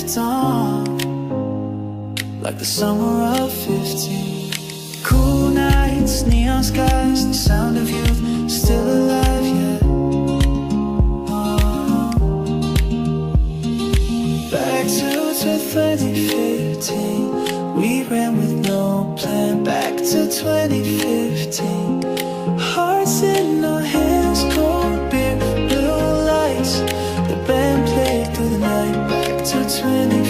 lived on, like the summer of 15. Cool nights, neon skies, the sound of youth, still alive yet. Back to 2015, we ran with no plan. Back to 2015, hearts in our hands, cold beer, blue lights. The band played through the night. Back to 2015.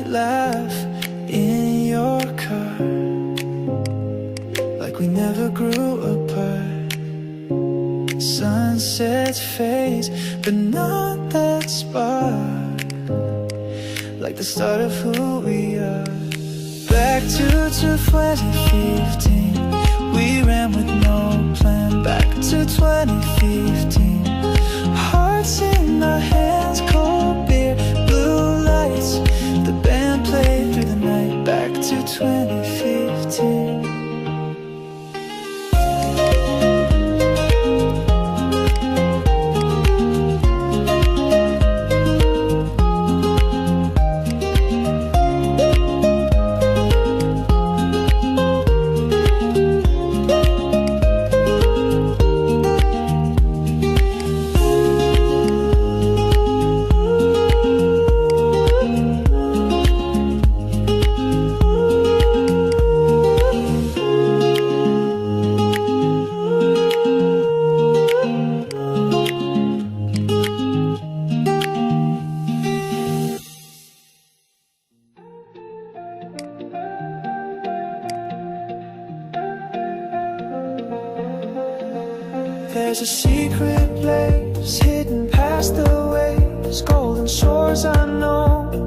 Laugh in your car, like we never grew apart. Sunsets fade, but not that spark, like the start of who we are. Back to 2015, we ran with no plan. Back to 2015, hearts in our hands, cold beer, blue lights. The band played through the night. Back to 2015. There's a secret place hidden past the waves, golden shores unknown.